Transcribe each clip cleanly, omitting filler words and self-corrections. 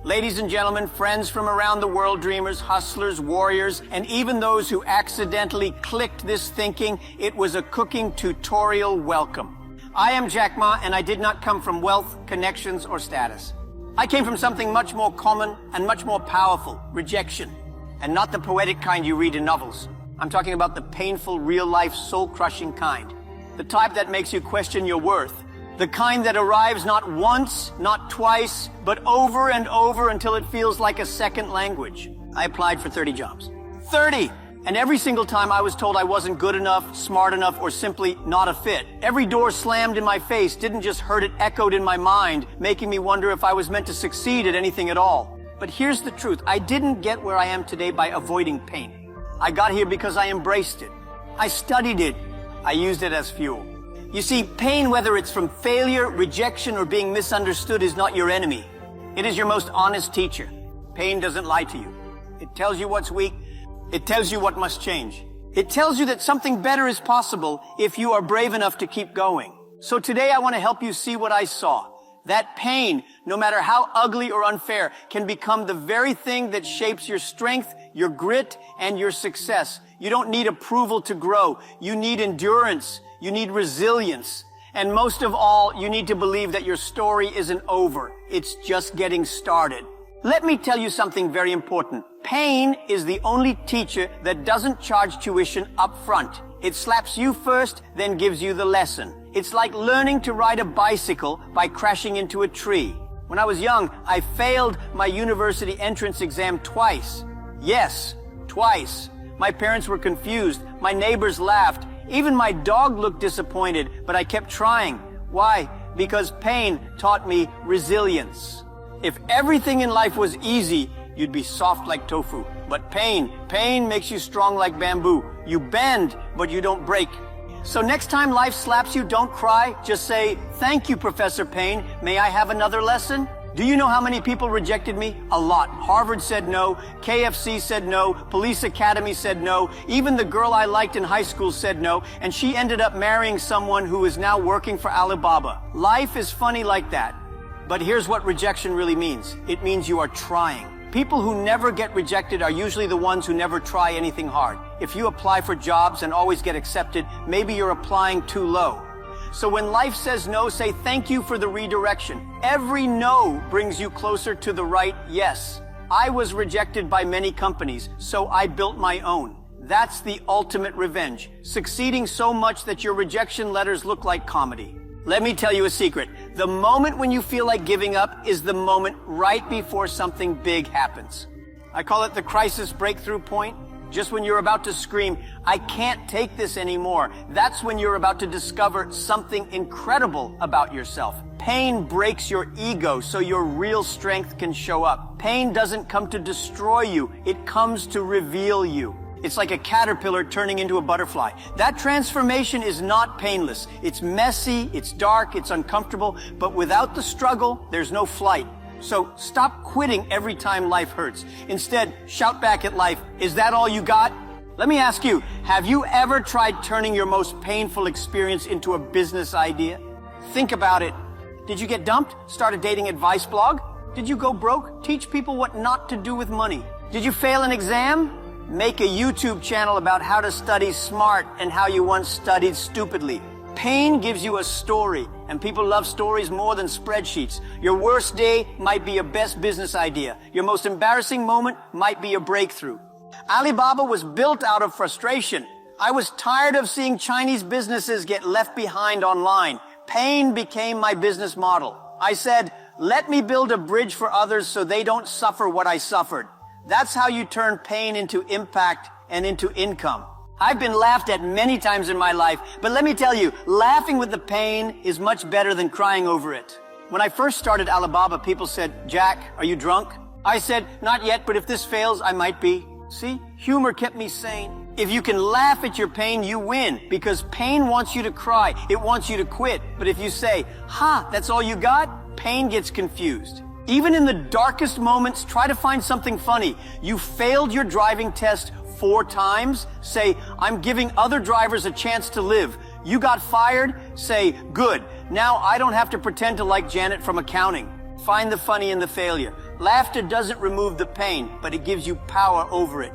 Ladies and gentlemen, friends from around the world, dreamers, hustlers, warriors, and even those who accidentally clicked this thinking, it was a cooking tutorial welcome. I am Jack Ma, and I did not come from wealth, connections, or status. I came from something much more common and much more powerful, rejection. And not the poetic kind you read in novels. I'm talking about the painful, real-life, soul-crushing kind. The type that makes you question your worth. The kind that arrives not once, not twice, but over and over until it feels like a second language. I applied for 30 jobs. 30! And every single time I was told I wasn't good enough, smart enough, or simply not a fit. Every door slammed in my face didn't just hurt, it echoed in my mind, making me wonder if I was meant to succeed at anything at all. But here's the truth. I didn't get where I am today by avoiding pain. I got here because I embraced it. I studied it. I used it as fuel. You see, pain, whether it's from failure, rejection, or being misunderstood, is not your enemy. It is your most honest teacher. Pain doesn't lie to you. It tells you what's weak. It tells you what must change. It tells you that something better is possible if you are brave enough to keep going. So today I want to help you see what I saw. That pain, no matter how ugly or unfair, can become the very thing that shapes your strength, your grit, and your success. You don't need approval to grow. You need endurance. You need resilience. And most of all, you need to believe that your story isn't over. It's just getting started. Let me tell you something very important. Pain is the only teacher that doesn't charge tuition up front. It slaps you first, then gives you the lesson. It's like learning to ride a bicycle by crashing into a tree. When I was young, I failed my university entrance exam twice. Yes, twice. My parents were confused. My neighbors laughed. Even my dog looked disappointed, but I kept trying. Why? Because pain taught me resilience. If everything in life was easy, you'd be soft like tofu. But pain makes you strong like bamboo. You bend, but you don't break. So next time life slaps you, don't cry. Just say, "Thank you, Professor Pain. May I have another lesson?" Do you know how many people rejected me? A lot. Harvard said no. KFC said no. Police Academy said no. Even the girl I liked in high school said no. And she ended up marrying someone who is now working for Alibaba. Life is funny like that. But here's what rejection really means. It means you are trying. People who never get rejected are usually the ones who never try anything hard. If you apply for jobs and always get accepted, maybe you're applying too low. So when life says no, say thank you for the redirection. Every no brings you closer to the right yes. I was rejected by many companies, so I built my own. That's the ultimate revenge. Succeeding so much that your rejection letters look like comedy. Let me tell you a secret. The moment when you feel like giving up is the moment right before something big happens. I call it the crisis breakthrough point. Just when you're about to scream, "I can't take this anymore," that's when you're about to discover something incredible about yourself. Pain breaks your ego so your real strength can show up. Pain doesn't come to destroy you. It comes to reveal you. It's like a caterpillar turning into a butterfly. That transformation is not painless. It's messy, it's dark, it's uncomfortable, but without the struggle, there's no flight. So stop quitting every time life hurts. Instead, shout back at life, "Is that all you got?" Let me ask you, have you ever tried turning your most painful experience into a business idea? Think about it. Did you get dumped? Start a dating advice blog? Did you go broke? Teach people what not to do with money. Did you fail an exam? Make a YouTube channel about how to study smart and how you once studied stupidly. Pain gives you a story, and people love stories more than spreadsheets. Your worst day might be your best business idea. Your most embarrassing moment might be a breakthrough. Alibaba was built out of frustration. I was tired of seeing Chinese businesses get left behind online. Pain became my business model. I said, "Let me build a bridge for others so they don't suffer what I suffered." That's how you turn pain into impact and into income. I've been laughed at many times in my life, but let me tell you, laughing with the pain is much better than crying over it. When I first started Alibaba, people said, "Jack, are you drunk?" I said, "Not yet, but if this fails, I might be." See, humor kept me sane. If you can laugh at your pain, you win, because pain wants you to cry. It wants you to quit. But if you say, "Ha, that's all you got?" pain gets confused. Even in the darkest moments, try to find something funny. You failed your driving test 4 times, say, "I'm giving other drivers a chance to live." You got fired, say, "Good. Now I don't have to pretend to like Janet from accounting." Find the funny in the failure. Laughter doesn't remove the pain, but it gives you power over it.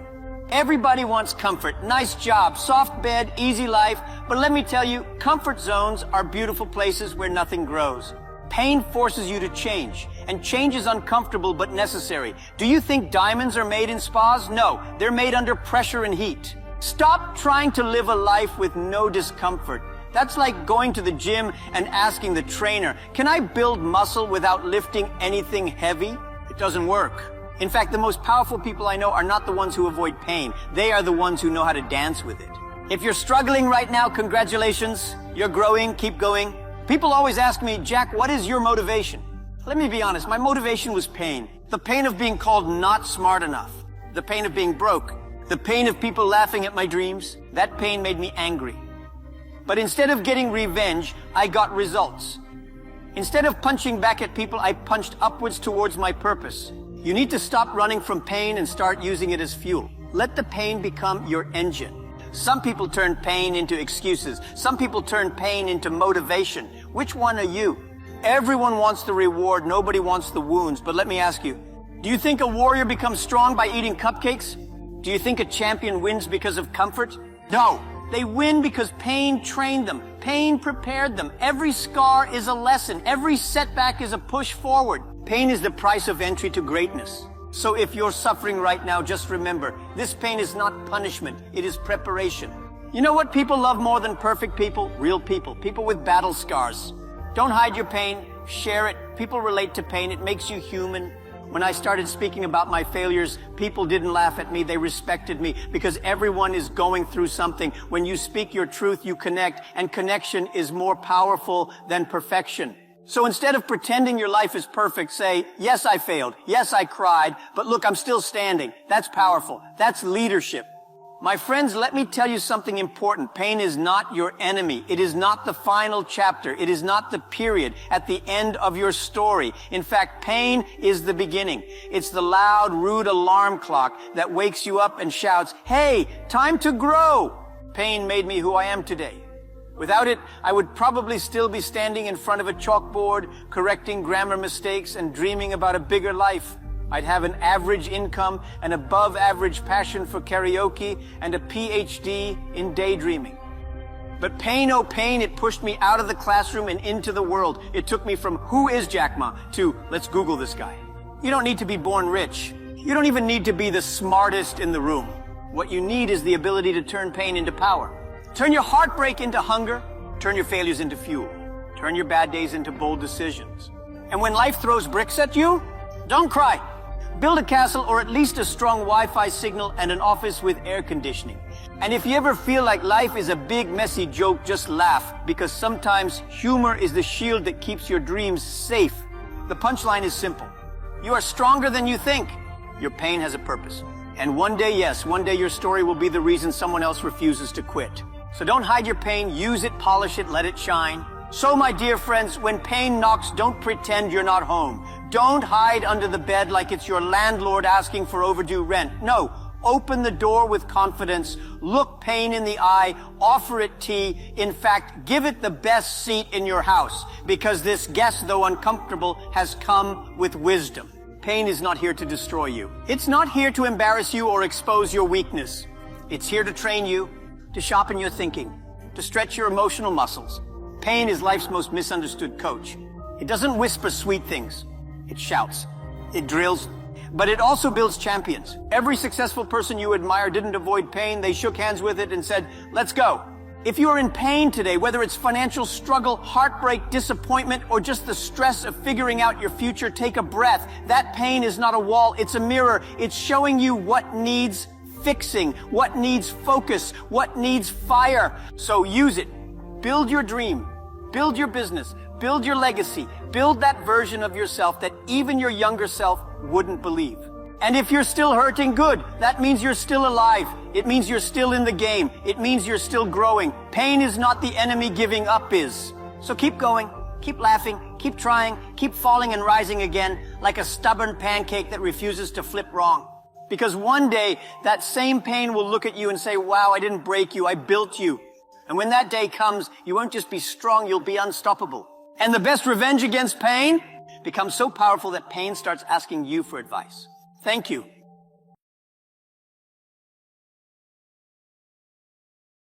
Everybody wants comfort, nice job, soft bed, easy life, but let me tell you, comfort zones are beautiful places where nothing grows. Pain forces you to change, and change is uncomfortable but necessary. Do you think diamonds are made in spas? No, they're made under pressure and heat. Stop trying to live a life with no discomfort. That's like going to the gym and asking the trainer, can I build muscle without lifting anything heavy? It doesn't work. In fact, the most powerful people I know are not the ones who avoid pain. They are the ones who know how to dance with it. If you're struggling right now, congratulations. You're growing, keep going. People always ask me, Jack, what is your motivation? Let me be honest, my motivation was pain. The pain of being called not smart enough. The pain of being broke. The pain of people laughing at my dreams. That pain made me angry. But instead of getting revenge, I got results. Instead of punching back at people, I punched upwards towards my purpose. You need to stop running from pain and start using it as fuel. Let the pain become your engine. Some people turn pain into excuses. Some people turn pain into motivation. Which one are you? Everyone wants the reward. Nobody wants the wounds. But let me ask you, do you think a warrior becomes strong by eating cupcakes? Do you think a champion wins because of comfort? No. They win because pain trained them. Pain prepared them. Every scar is a lesson. Every setback is a push forward. Pain is the price of entry to greatness. So if you're suffering right now, just remember, this pain is not punishment. It is preparation. You know what people love more than perfect people? Real people. People with battle scars. Don't hide your pain. Share it. People relate to pain. It makes you human. When I started speaking about my failures, people didn't laugh at me. They respected me because everyone is going through something. When you speak your truth, you connect, and connection is more powerful than perfection. So instead of pretending your life is perfect, say, yes, I failed. Yes, I cried, but look, I'm still standing. That's powerful. That's leadership. My friends, let me tell you something important. Pain is not your enemy. It is not the final chapter. It is not the period at the end of your story. In fact, pain is the beginning. It's the loud, rude alarm clock that wakes you up and shouts, hey, time to grow. Pain made me who I am today. Without it, I would probably still be standing in front of a chalkboard, correcting grammar mistakes and dreaming about a bigger life. I'd have an average income, an above-average passion for karaoke, and a PhD in daydreaming. But pain, oh pain, it pushed me out of the classroom and into the world. It took me from who is Jack Ma to let's Google this guy. You don't need to be born rich. You don't even need to be the smartest in the room. What you need is the ability to turn pain into power. Turn your heartbreak into hunger. Turn your failures into fuel. Turn your bad days into bold decisions. And when life throws bricks at you, don't cry. Build a castle or at least a strong Wi-Fi signal and an office with air conditioning. And if you ever feel like life is a big messy joke, just laugh, because sometimes humor is the shield that keeps your dreams safe. The punchline is simple. You are stronger than you think. Your pain has a purpose. And one day, yes, one day your story will be the reason someone else refuses to quit. So don't hide your pain, use it, polish it, let it shine. So my dear friends, when pain knocks, don't pretend you're not home. Don't hide under the bed like it's your landlord asking for overdue rent. No, open the door with confidence, look pain in the eye, offer it tea. In fact, give it the best seat in your house, because this guest, though uncomfortable, has come with wisdom. Pain is not here to destroy you. It's not here to embarrass you or expose your weakness. It's here to train you, to sharpen your thinking, to stretch your emotional muscles. Pain is life's most misunderstood coach. It doesn't whisper sweet things. It shouts. It drills. But it also builds champions. Every successful person you admire didn't avoid pain. They shook hands with it and said, let's go. If you are in pain today, whether it's financial struggle, heartbreak, disappointment, or just the stress of figuring out your future, take a breath. That pain is not a wall. It's a mirror. It's showing you what needs fixing, what needs focus, what needs fire. So use it. Build your dream. Build your business. Build your legacy. Build that version of yourself that even your younger self wouldn't believe. And if you're still hurting, good. That means you're still alive. It means you're still in the game. It means you're still growing. Pain is not the enemy, giving up is. So keep going. Keep laughing. Keep trying. Keep falling and rising again like a stubborn pancake that refuses to flip wrong. Because one day, that same pain will look at you and say, wow, I didn't break you. I built you. And when that day comes, you won't just be strong, you'll be unstoppable. And the best revenge against pain? become so powerful that pain starts asking you for advice. Thank you